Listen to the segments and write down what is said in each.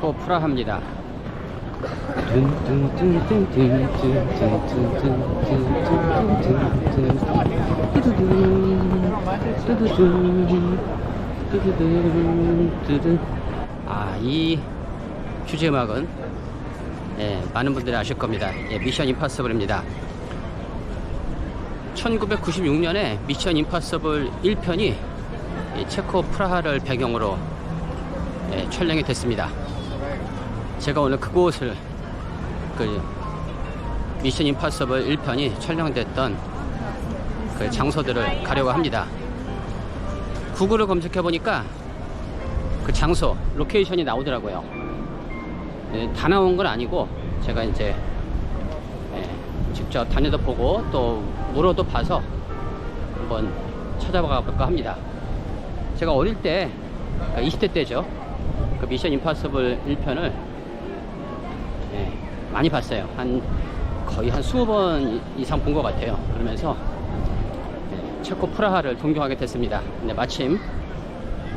체코 프라하입니다. 이 주제음악은 많은 분들이 아실 겁니다. 미션 임파서블입니다. 1996년에 미션 임파서블 1편이 체코 프라하를 배경으로 촬영이 됐습니다. 제가 오늘 그곳을 미션 임파서블 1편이 촬영됐던 그 장소들을 가려고 합니다. 구글을 검색해 보니까 그 장소 로케이션이 나오더라고요. 다 나온 건 아니고 제가 이제 직접 다녀도 보고 또 물어도 봐서 한번 찾아가 볼까 합니다. 제가 어릴 때 20대 때죠. 그 미션 임파서블 1편을 많이 봤어요. 거의 한 20번 이상 본 것 같아요. 그러면서 체코 프라하를 동경하게 됐습니다. 근데 마침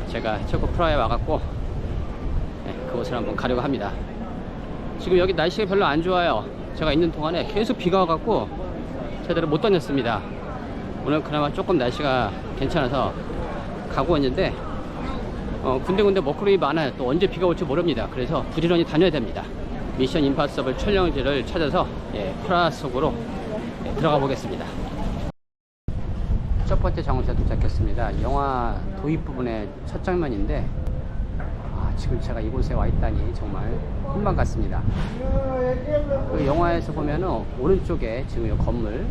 제가 체코 프라하에 와갖고 그곳을 한번 가려고 합니다. 지금 여기 날씨가 별로 안 좋아요. 제가 있는 동안에 계속 비가 와갖고 제대로 못 다녔습니다. 오늘 그나마 조금 날씨가 괜찮아서 가고 있는데 군데군데 먹구름이 많아요. 또 언제 비가 올지 모릅니다. 그래서 부지런히 다녀야 됩니다. 미션 임파서블 촬영지를 찾아서 프라하 속으로 들어가 보겠습니다. 첫 번째 장소에 도착했습니다. 영화 도입 부분의 첫 장면인데 지금 제가 이곳에 와 있다니 정말 꿈만 같습니다. 그 영화에서 보면은 오른쪽에 지금 이 건물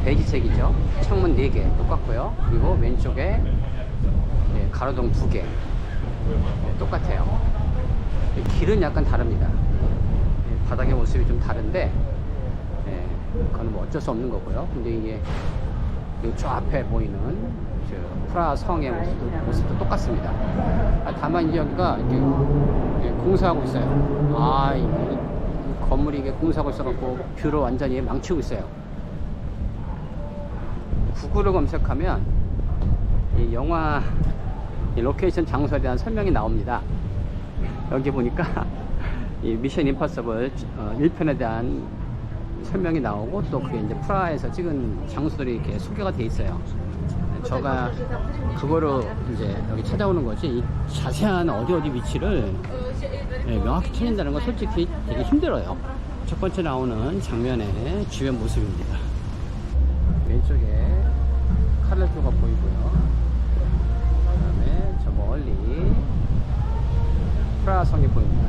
베이지색이죠. 창문 4개 똑같고요. 그리고 왼쪽에 가로등 2개 똑같아요. 길은 약간 다릅니다. 바닥의 모습이 좀 다른데 그건 뭐 어쩔 수 없는 거고요. 근데 이게 저 앞에 보이는 프라하 성의 모습도 똑같습니다. 다만 이제 여기가 이렇게 공사하고 있어요. 이 건물이 이게 공사하고 있어갖고 뷰를 완전히 망치고 있어요. 구글을 검색하면 이 영화 이 로케이션 장소에 대한 설명이 나옵니다. 여기 보니까 이 미션 임파서블 1편에 대한 설명이 나오고 또 그게 이제 프라하에서 찍은 장소들이 이렇게 소개가 돼 있어요. 제가 그거로 이제 여기 찾아오는 거지 이 자세한 어디 위치를 명확히 찾는다는 건 솔직히 되게 힘들어요. 첫 번째 나오는 장면의 주변 모습입니다. 왼쪽에 카를조가 보이고요. 그 다음에 저 멀리 프라하 성이 보입니다.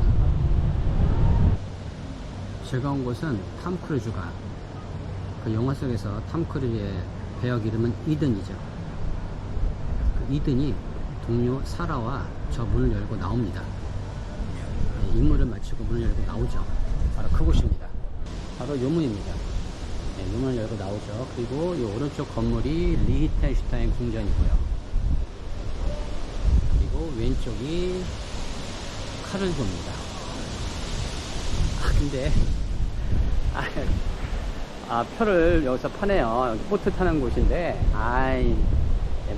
제가 온 곳은 탐 크루즈가 그 영화 속에서 탐 크루즈의 배역 이름은 이든이죠. 그 이든이 동료 사라와 저 문을 열고 나옵니다. 임무를 마치고 문을 열고 나오죠. 바로 그곳입니다. 바로 요 문입니다. 요 문을 열고 나오죠. 그리고 이 오른쪽 건물이 리히텐슈타인 궁전이고요. 그리고 왼쪽이 카를조입니다. 근데 표를 여기서 파네요. 여기 보트 타는 곳인데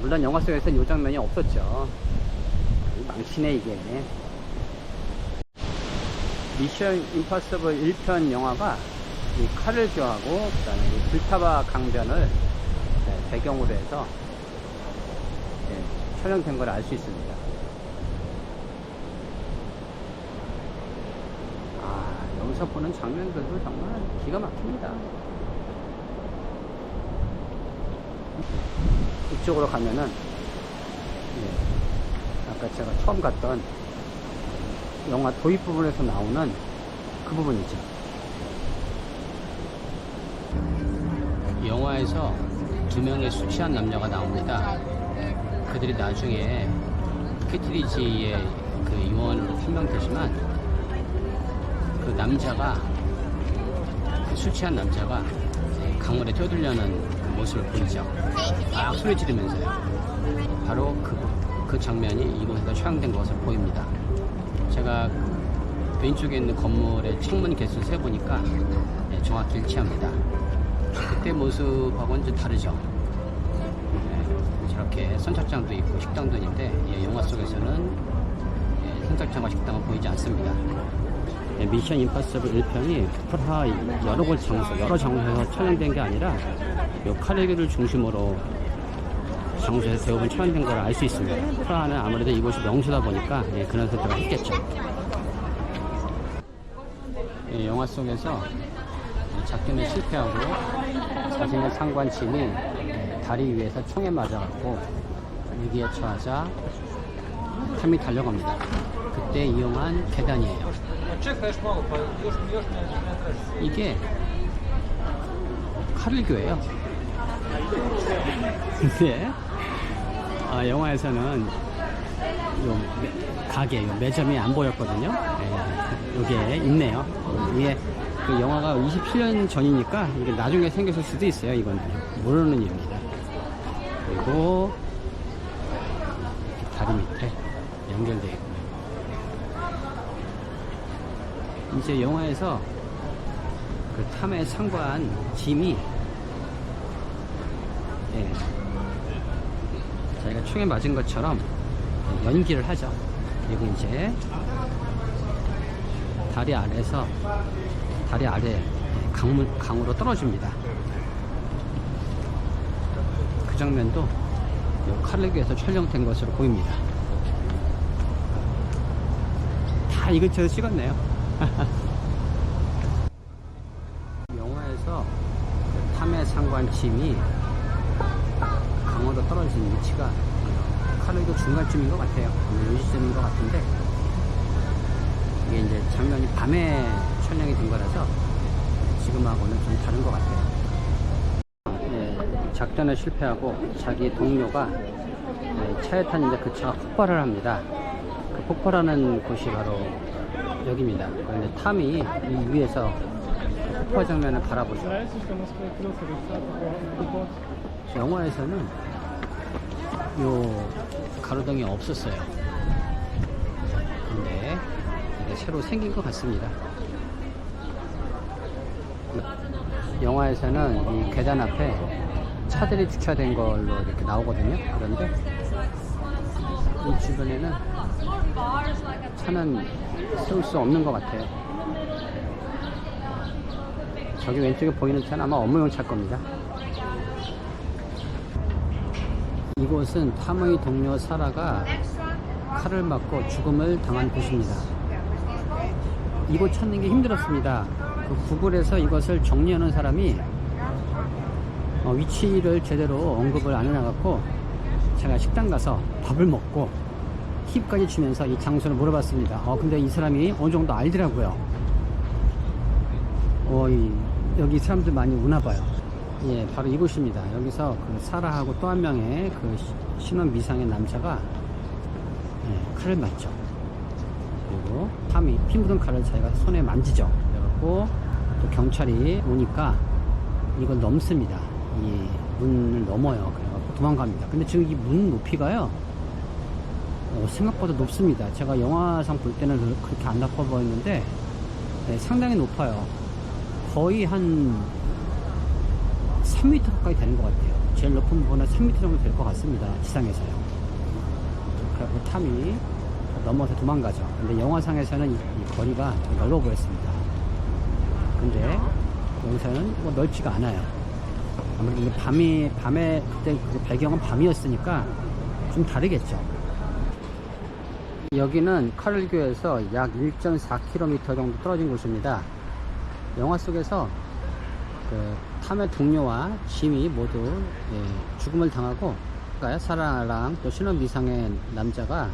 물론 영화 속에서는 이 장면이 없었죠. 망치네 이게. 미션 임파서블 1편 영화가 이 카를조하고 그다음에 이 불타바 강변을 배경으로 해서 촬영된 걸 알 수 있습니다. 여기서 보는 장면들도 정말 기가 막힙니다. 이쪽으로 가면은 아까 제가 처음 갔던 영화 도입 부분에서 나오는 그 부분이죠. 영화에서 2명의 술 취한 남녀가 나옵니다. 그들이 나중에 캐트리지의 그 임원으로 설명되지만 그 남자가 술 취한 남자가 강물에 뛰어들려는 그 모습을 보이죠. 막 소리 지르면서요. 바로 그 장면이 이곳에서 촬영된 것으로 보입니다. 제가 왼쪽에 있는 건물의 창문 개수를 세보니까 정확히 일치합니다. 그때 모습하고는 좀 다르죠. 저렇게 선착장도 있고 식당도 있는데 영화 속에서는 선착장과 식당은 보이지 않습니다. 네, 미션 임파서블 1편이 프라하 여러 장소에서 촬영된 게 아니라 요 카르기를 중심으로 장소에서 대부분 촬영된 걸 알 수 있습니다. 프라하는 아무래도 이곳이 명소다 보니까 그런 선택을 했겠죠. 영화 속에서 작전에 실패하고 자신의 상관친이 다리 위에서 총에 맞아갖고 위기에 처하자 탐이 달려갑니다. 그때 이용한 계단이에요. 이게 카를교예요. 근데 영화에서는 요 가게, 요 매점이 안 보였거든요. 이게 있네요. 이게 그 영화가 27년 전이니까 이게 나중에 생겼을 수도 있어요. 이건 모르는 일입니다. 그리고 다리 밑에 연결되어 있고요. 이제 영화에서 그 탐의 상관 짐이 자기가 총에 맞은 것처럼 연기를 하죠. 그리고 이제 다리 아래 강으로 떨어집니다. 그 장면도 카르기에서 촬영된 것으로 보입니다. 다 이 근처에서 찍었네요. 영화에서 탐의 상관 짐이 강으로 떨어진 위치가 카르기 중간쯤인 것 같아요. 요지점인 것 같은데 이게 이제 장면이 밤에 촬영이 된 거라서 지금하고는 좀 다른 것 같아요. 작전에 실패하고 자기 동료가 차에 탔는데 그 차가 폭발을 합니다. 그 폭발하는 곳이 바로 여기입니다. 그런데 탐이 이 위에서 폭발 장면을 바라보죠. 영화에서는 요 가로등이 없었어요. 근데 새로 생긴 것 같습니다. 영화에서는 이 계단 앞에 차들이 주차된 걸로 이렇게 나오거든요. 그런데 이 주변에는 차는 세울 수 없는 것 같아요. 저기 왼쪽에 보이는 차는 아마 업무용 차일 겁니다. 이곳은 탐의 동료 사라가 칼을 맞고 죽음을 당한 곳입니다. 이곳 찾는 게 힘들었습니다. 그 구글에서 이것을 정리하는 사람이 위치를 제대로 언급을 안 해놔갖고 제가 식당 가서 밥을 먹고 팁까지 주면서 이 장소를 물어봤습니다. 근데 이 사람이 어느 정도 알더라고요. 여기 사람들 많이 오나봐요. 예, 바로 이곳입니다. 여기서 그 사라하고 또 한 명의 그 신원 미상의 남자가 칼을 맞죠. 그리고 탐이 피 묻은 칼을 자기가 손에 만지죠. 그래갖고 또 경찰이 오니까 이걸 넘습니다. 이 문을 넘어요. 그래갖고 도망갑니다. 근데 지금 이 문 높이가요 생각보다 높습니다. 제가 영화상 볼 때는 그렇게 안 나빠 보였는데 상당히 높아요. 거의 한 3m 가까이 되는 것 같아요. 제일 높은 부분은 3m 정도 될 것 같습니다. 지상에서요. 그리고 탐이 넘어서 도망가죠. 근데 영화상에서는 이 거리가 넓어 보였습니다. 근데 여기서는 뭐 넓지가 않아요. 아무래도 밤에 그때 그 배경은 밤이었으니까 좀 다르겠죠. 여기는 카를교에서 약 1.4km 정도 떨어진 곳입니다. 영화 속에서 그 탐의 동료와 짐이 모두 죽음을 당하고 사라랑 또 신원 미상의 남자가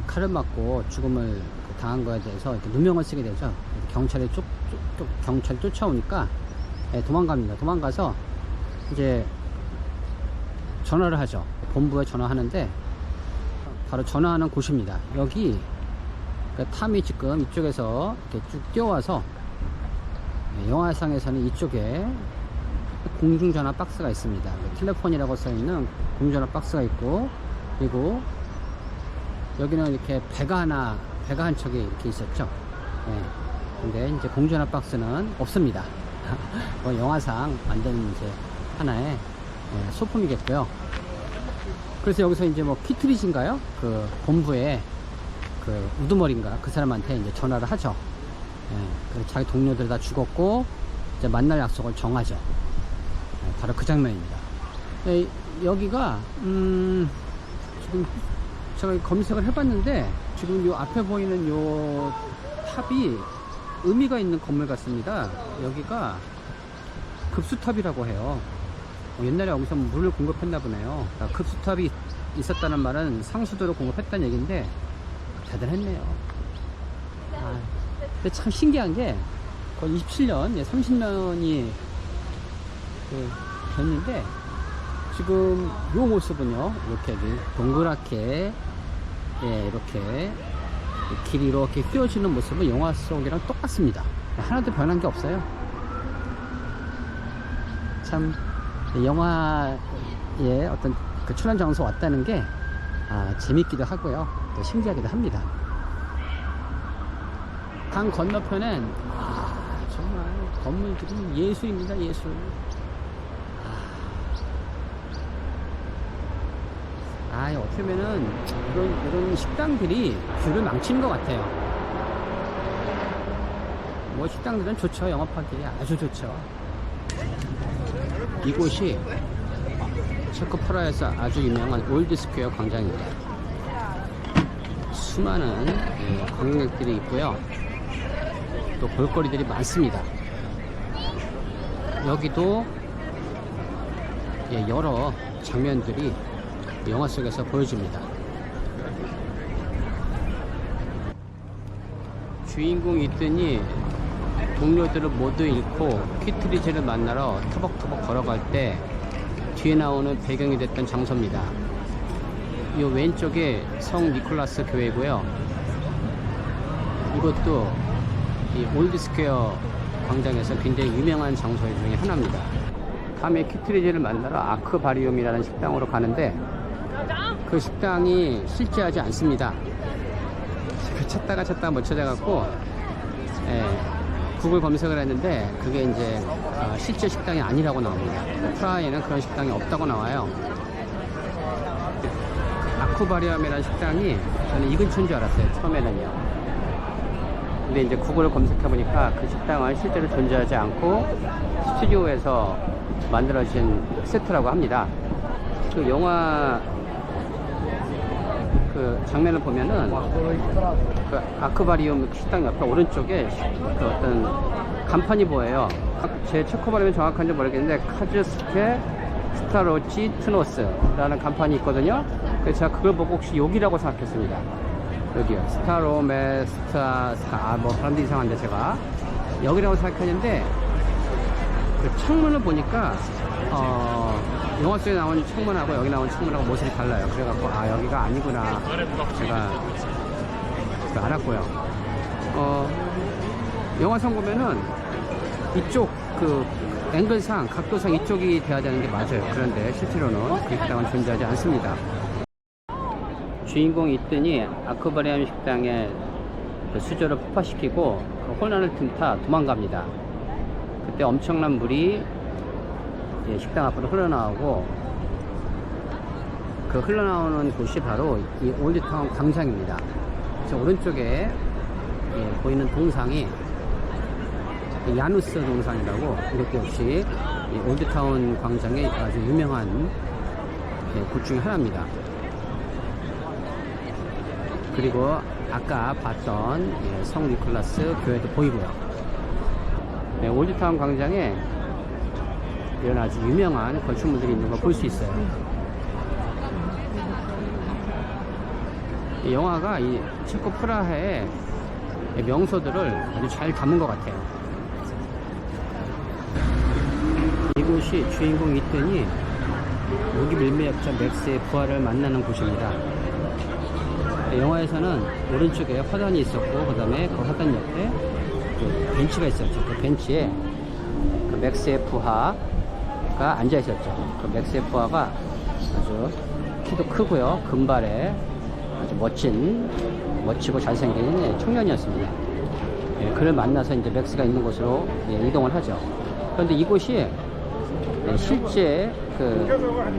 칼을 맞고 죽음을 당한 거에 대해서 이렇게 누명을 쓰게 되죠. 경찰이 경찰이 쫓아오니까 도망갑니다. 도망가서 이제 전화를 하죠. 본부에 전화하는데 바로 전화하는 곳입니다. 여기 탐이 지금 이쪽에서 이렇게 쭉 뛰어와서 영화상에서는 이쪽에 공중전화 박스가 있습니다. 텔레폰이라고 써있는 공중전화 박스가 있고, 그리고 여기는 이렇게 배가 한 척이 이렇게 있었죠. 근데 이제 공중전화 박스는 없습니다. 영화상 완전 이제 하나의 소품이겠고요. 그래서 여기서 이제 뭐 키트릿인가요? 그 본부에 그 우두머리인가 그 사람한테 이제 전화를 하죠. 예, 그래서 자기 동료들 다 죽었고 이제 만날 약속을 정하죠. 예, 바로 그 장면입니다. 예, 여기가 지금 제가 검색을 해봤는데 지금 요 앞에 보이는 요 탑이 의미가 있는 건물 같습니다. 여기가 급수탑이라고 해요. 옛날에 여기서 물을 공급했나 보네요. 그러니까 급수탑이 있었다는 말은 상수도를 공급했다는 얘기인데 대단했네요. 근데 참 신기한 게 거의 27년, 30년이 됐는데 지금 요 모습은요, 이렇게 동그랗게 이렇게 길이 이렇게 휘어지는 모습은 영화 속이랑 똑같습니다. 하나도 변한 게 없어요. 참 영화에 어떤 그 출연 장소 왔다는 게 재밌기도 하고요, 또 신기하기도 합니다. 강 건너편엔 정말 건물들이 예술입니다. 예술. 어떻게 보면은 이런 식당들이 뷰를 망치는 것 같아요. 뭐 식당들은 좋죠. 영업하기 아주 좋죠. 이곳이 체코 프라하에서 아주 유명한 올드스퀘어 광장입니다. 수많은 관광객들이 있고요, 또 볼거리들이 많습니다. 여기도 여러 장면들이 영화 속에서 보여줍니다. 주인공 이튼이 동료들을 모두 잃고 키트리즈를 만나러 터벅터벅 걸어갈 때 뒤에 나오는 배경이 됐던 장소입니다. 이 왼쪽에 성 니콜라스 교회고요. 이것도 이 올드스퀘어 광장에서 굉장히 유명한 장소 중에 하나입니다. 다음에 키트리즈를 만나러 아크바리움이라는 식당으로 가는데 그 식당이 실제하지 않습니다. 찾다가 못 찾아갖고 구글 검색을 했는데 그게 이제 실제 식당이 아니라고 나옵니다. 프라하에는 그런 식당이 없다고 나와요. 아쿠바리움이라는 식당이 저는 이 근처인 줄 알았어요, 처음에는요. 근데 이제 구글을 검색해보니까 그 식당은 실제로 존재하지 않고 스튜디오에서 만들어진 세트라고 합니다. 그 영화 그 장면을 보면은 그 아크바리움 식당 옆에 오른쪽에 그 어떤 간판이 보여요. 제 체코 발음이 정확한지 모르겠는데 카즈스케 스타로치 트노스라는 간판이 있거든요. 그래서 제가 그걸 보고 혹시 여기라고 생각했습니다. 여기요. 스타로메 뭐 발음도 이상한데 제가 여기라고 생각했는데 그 창문을 보니까 영화 속에 나온 창문하고 여기 나온 창문하고 모습이 달라요. 그래갖고 여기가 아니구나 제가 알았고요. 영화상 보면은 이쪽 그 앵글상 각도상 이쪽이 돼야 되는 게 맞아요. 그런데 실제로는 그 식당은 존재하지 않습니다. 주인공 이튼이 아크바리움 식당에 그 수조를 폭파시키고 그 혼란을 틈타 도망갑니다. 그때 엄청난 물이 식당 앞으로 흘러나오고 그 흘러나오는 곳이 바로 이 올드타운 광장입니다. 그래서 오른쪽에 보이는 동상이 야누스 동상이라고, 이것도 역시 이 올드타운 광장의 아주 유명한 곳 중에 하나입니다. 그리고 아까 봤던 성 니콜라스 교회도 보이고요. 올드타운 광장에 이런 아주 유명한 건축물들이 있는 걸 볼 수 있어요. 이 영화가 이 체코 프라하의 명소들을 아주 잘 담은 것 같아요. 이곳이 주인공 이튼이 무기 밀매업자 맥스의 부하를 만나는 곳입니다. 영화에서는 오른쪽에 화단이 있었고, 그 다음에 그 화단 옆에 그 벤치가 있었죠. 그 벤치에 그 맥스의 부하가 앉아 있었죠. 그 맥스의 부하가 아주 키도 크고요, 금발에 아주 멋지고 잘생긴 청년이었습니다. 그를 만나서 이제 맥스가 있는 곳으로 이동을 하죠. 그런데 이곳이 실제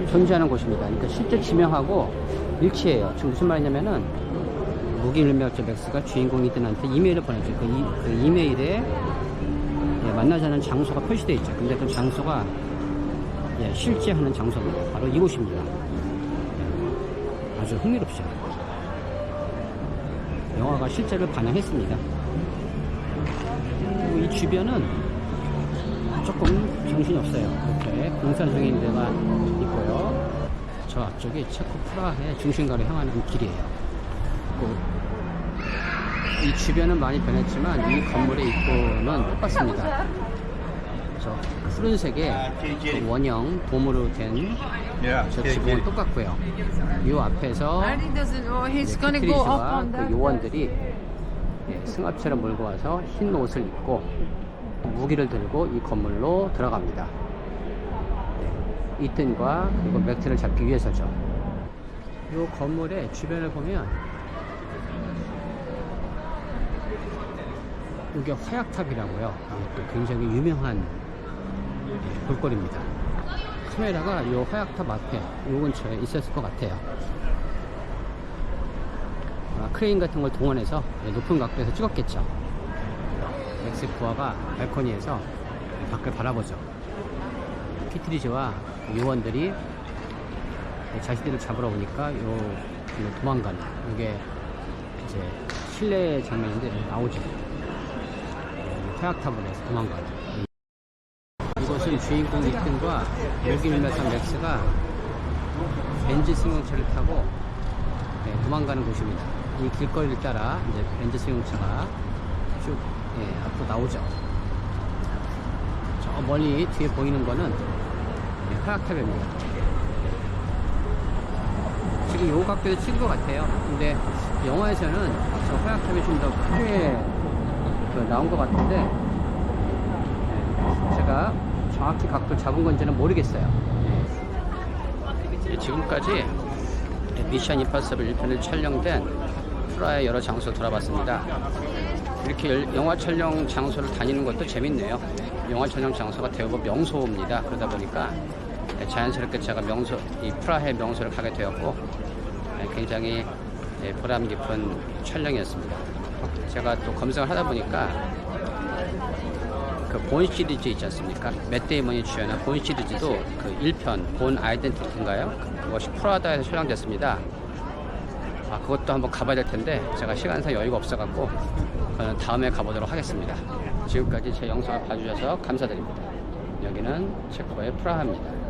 존재하는 곳입니다. 그러니까 실제 지명하고 일치해요. 지금 무슨 말이냐면은 무기밀매업체 맥스가 주인공 이든한테 이메일을 보냈죠. 그 이메일에 예, 만나자는 장소가 표시되어 있죠. 근데 그 장소가 예, 실제 하는 장소입니다. 바로 이곳입니다. 아주 흥미롭죠. 영화가 실제를 반영했습니다. 그리고 이 주변은 조금 정신이 없어요. 이렇게 공사 중인 데가 있고요. 저 앞쪽이 체코 프라하의 중심가로 향하는 길이에요. 이 주변은 많이 변했지만 이 건물의 입구는 똑같습니다. 저 푸른색의 그 원형 돔으로 된 저 지붕은 똑같고요. 이 앞에서 키트리시와 그 요원들이 승합차를 몰고 와서 흰 옷을 입고 무기를 들고 이 건물로 들어갑니다. 이튼과 그리고 맥트를 잡기 위해서죠. 이 건물의 주변을 보면 이게 화약탑이라고요. 또 굉장히 유명한 볼거리입니다. 카메라가 이 화약탑 앞에 이 근처에 있었을 것 같아요. 크레인 같은 걸 동원해서 높은 각도에서 찍었겠죠. 맥스 부하가 발코니에서 밖을 바라보죠. 키트리즈와 요원들이 자신들을 잡으러 오니까 도망가는 이게 이제 실내 장면인데 나오죠. 화약탑을 내서 도망가는. 이곳은 주인공 이튼과 무기밀매사 맥스가 벤지 승용차를 타고 도망가는 곳입니다. 이 길거리를 따라 이제 벤지 승용차가 쭉 앞으로 나오죠. 저 멀리 뒤에 보이는 거는 화약탑입니다. 지금 이 각도에서 찍은 것 같아요. 근데 영화에서는 저 화약탑이 좀 더 크게 나온 것 같은데 제가 정확히 각도를 잡은 건지는 모르겠어요. 지금까지 미션 임파서블 1편을 촬영된 프라하의 여러 장소 돌아봤습니다. 이렇게 영화 촬영 장소를 다니는 것도 재밌네요. 영화 촬영 장소가 대부분 명소입니다. 그러다 보니까 자연스럽게 제가 이 프라하의 명소를 가게 되었고 굉장히 보람 깊은 촬영이었습니다. 제가 또 검색을 하다 보니까 그 본 시리즈 있지 않습니까? 맷 데이먼이 주연한 본 시리즈도 그 1편 본 아이덴티티인가요? 그것이 프라하다에서 촬영됐습니다. 그것도 한번 가봐야 될 텐데 제가 시간상 여유가 없어갖고 저는 다음에 가보도록 하겠습니다. 지금까지 제 영상을 봐주셔서 감사드립니다. 여기는 체코의 프라하입니다.